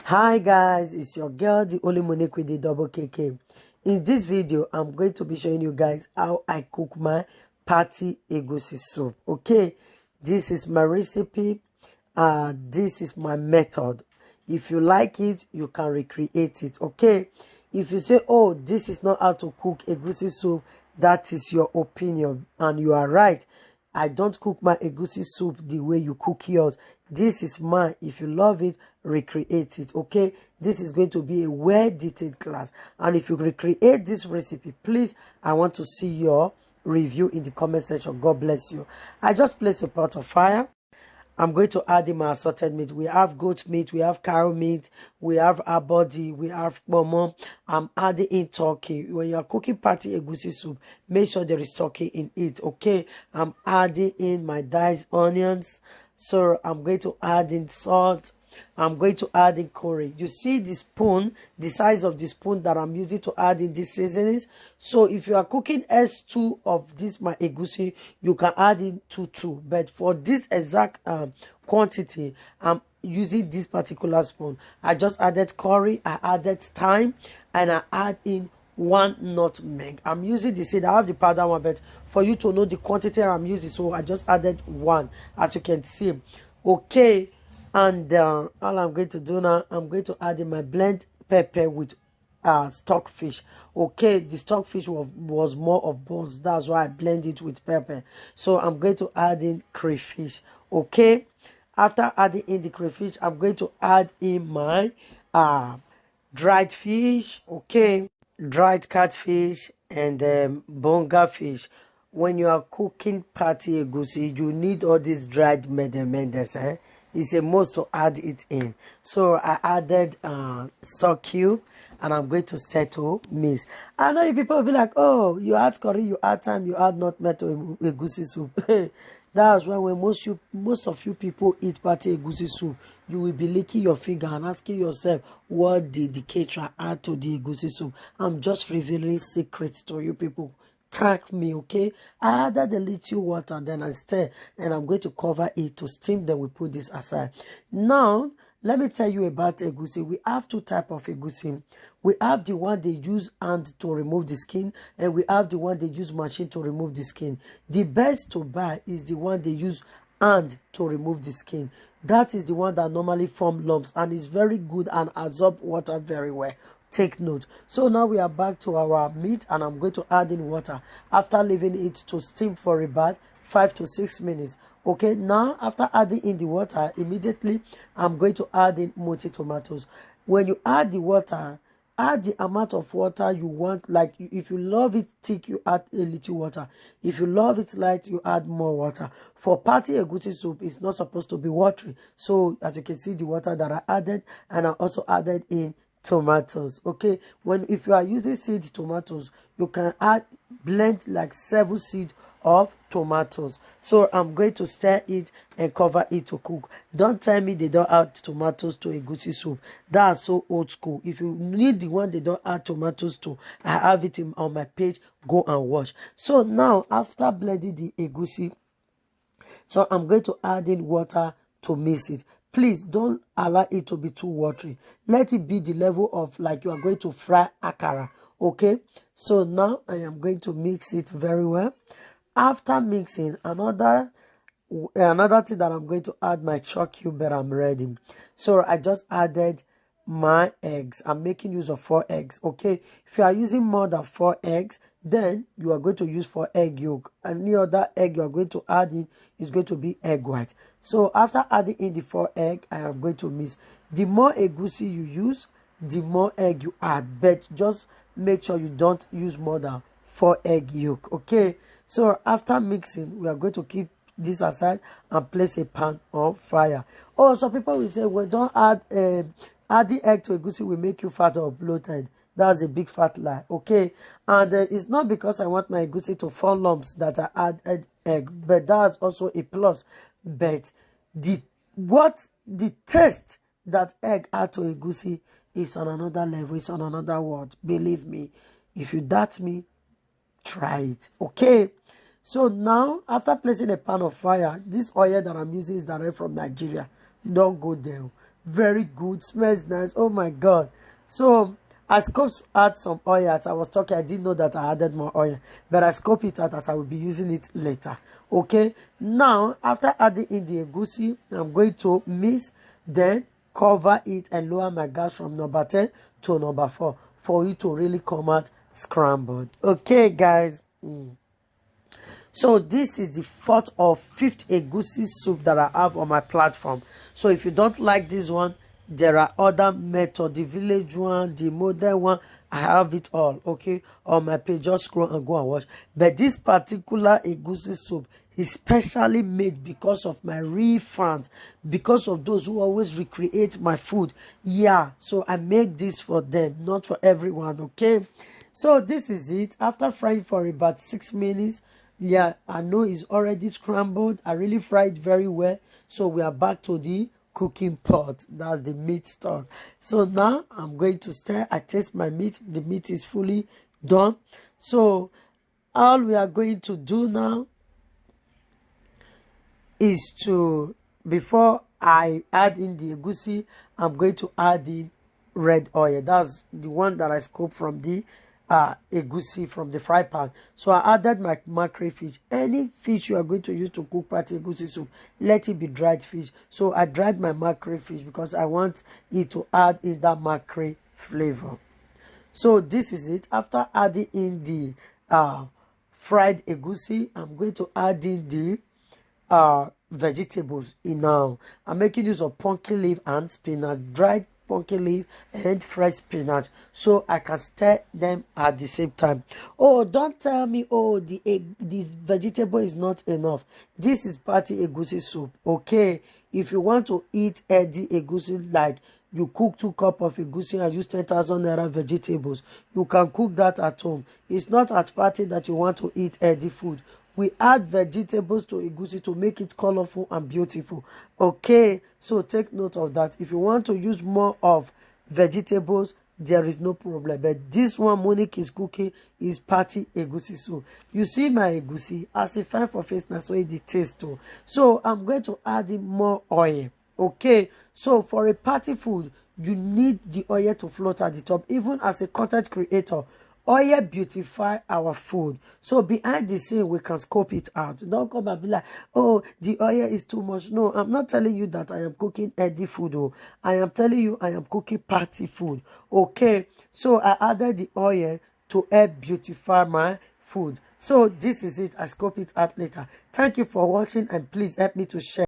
Hi guys, it's your girl, the only Monique with the double KK. In this video, I'm going to be showing you guys how I cook my party egusi soup. Okay, this is my recipe. This is my method. If you like it, you can recreate it. Okay, if you say, oh, this is not how to cook egusi soup, that is your opinion and you are right. I don't cook my egusi soup the way you cook yours. This is mine. If you love it, recreate it. Okay, this is going to be a well detailed class, and if you recreate this recipe, please, I want to see your review in the comment section. God bless you. I just placed a pot of fire. I'm going to add in my assorted meat. We have goat meat, we have cow meat, we have our body, we have momo. I'm adding in turkey. When you are cooking party egusi soup, make sure there is turkey in it. Okay, I'm adding in my diced onions. So I'm going to add in salt. I'm going to add in curry. You see the spoon, the size of the spoon that I'm using to add in these seasonings. So if you are cooking S2 of this my egusi, you can add in 2. But for this exact quantity, I'm using this particular spoon. I just added curry, I added thyme, and I add in 1 nutmeg. I'm using the seed. I have the powder one, but for you to know the quantity I'm using, so I just added 1, as you can see. Okay. And all I'm going to do now, I'm going to add in my blend pepper with stockfish. Okay, the stockfish was more of bones. That's why I blend it with pepper. So I'm going to add in crayfish. Okay, after adding in the crayfish, I'm going to add in my dried fish. Okay, dried catfish and bonga fish. When you are cooking party egusi, you need all these dried medemenders. It's a must to add it in. So I added stock cube, and I'm going to settle mix. I know you people will be like, oh, you add curry, you add thyme, you add nutmeg to egusi soup. That's why when most of you people eat party egusi soup, you will be licking your finger and asking yourself, what did the caterer add to the egusi soup? I'm just revealing secrets to you people. Tag me, okay? I added a little water, then I stir, and I'm going to cover it to steam. Then we put this aside. Now let me tell you about egusi. We have 2 types of egusi. We have the one they use hand to remove the skin, and we have the one they use machine to remove the skin. The best to buy is the one they use hand to remove the skin. That is the one that normally form lumps and is very good and absorb water very well. Take note. So now we are back to our meat, and I'm going to add in water after leaving it to steam for about 5 to 6 minutes. Okay, now after adding in the water, immediately I'm going to add in multi tomatoes. When you add the water, add the amount of water you want. Like if you love it thick, you add a little water. If you love it light, you add more water. For party egusi soup, it's not supposed to be watery. So as you can see, the water that I added, and I also added in tomatoes. Okay, if you are using seed tomatoes, you can blend like 7 seeds of tomatoes. So I'm going to stir it and cover it to cook. Don't tell me they don't add tomatoes to egusi soup. That's so old school. If you need the one they don't add tomatoes to, I have it on my page. Go and watch. So now after blending the egusi, so I'm going to add in water to mix it. Please don't allow it to be too watery. Let it be the level of like you are going to fry akara. Okay, so now I am going to mix it very well. After mixing, another thing that I'm going to add my chalk cube, but I'm ready. So I just added my eggs. I'm making use of 4 eggs. Okay, if you are using more than 4 eggs, then you are going to use 4 egg yolk. Any other egg you are going to add in is going to be egg white. So after adding in the 4 egg, I am going to mix. The more egusi you use, the more egg you add, but just make sure you don't use more than 4 egg yolk. Okay, so after mixing, we are going to keep this aside and place a pan on fire. Oh, so people will say, well, don't add adding egg to egusi will make you fat or bloated. That's a big fat lie. Okay, and it's not because I want my egusi to form lumps that I add egg, but that's also a plus. But the taste that egg add to egusi is on another level. It's on another world. Believe me. If you doubt me, try it. Okay, so now after placing a pan of fire, this oil that I'm using is direct from Nigeria. Don't go there. very good, smells nice. Oh my god. So I scoped add some oil. As I was talking, I didn't know that I added more oil, but I scope it out as I will be using it later. Okay, now after adding in the egusi, I'm going to mix, then cover it and lower my gas from number 10 to number 4 for it to really come out scrambled. Okay guys, so this is the fourth or fifth egusi soup that I have on my platform. So if you don't like this one, there are other methods, the village one, the modern one. I have it all, okay, on my page. Just scroll and go and watch. But this particular egusi soup is specially made because of my real fans, because of those who always recreate my food. Yeah, so I make this for them, not for everyone. Okay, so this is it. After frying for about 6 minutes, yeah, I know it's already scrambled. I really fried very well. So we are back to the cooking pot. That's the meat stock. So now I'm going to stir. I taste my meat. The meat is fully done. So all we are going to do now is to, before I add in the egusi, I'm going to add in red oil. That's the one that I scooped from the egusi from the fry pan. So I added my mackerel fish. Any fish you are going to use to cook party egusi soup, let it be dried fish. So I dried my mackerel fish because I want it to add in that mackerel flavor. So this is it. After adding in the fried egusi, I'm going to add in the vegetables in now. I'm making use of pumpkin leaf and spinach, dried pumpkin leaf and fresh spinach, so I can stir them at the same time. Oh, don't tell me, oh, the vegetable is not enough. This is party egusi soup, okay? If you want to eat healthy egusi, like you cook 2 cups of egusi and use 10,000 naira vegetables, you can cook that at home. It's not at party that you want to eat healthy food. We add vegetables to egusi to make it colorful and beautiful. Okay, so take note of that. If you want to use more of vegetables, there is no problem. But this one Monique is cooking is party egusi soup. You see my egusi as a fine for face, that's why the taste too. So I'm going to add in more oil. Okay, so for a party food, you need the oil to float at the top. Even as a content creator, oil beautify our food. So behind the scene, we can scope it out. Don't come and be like, oh, the oil is too much. No, I'm not telling you that I am cooking healthy food. Oh, I am telling you I am cooking party food. Okay, so I added the oil to help beautify my food. So this is it. I scope it out later. Thank you for watching, and please help me to share.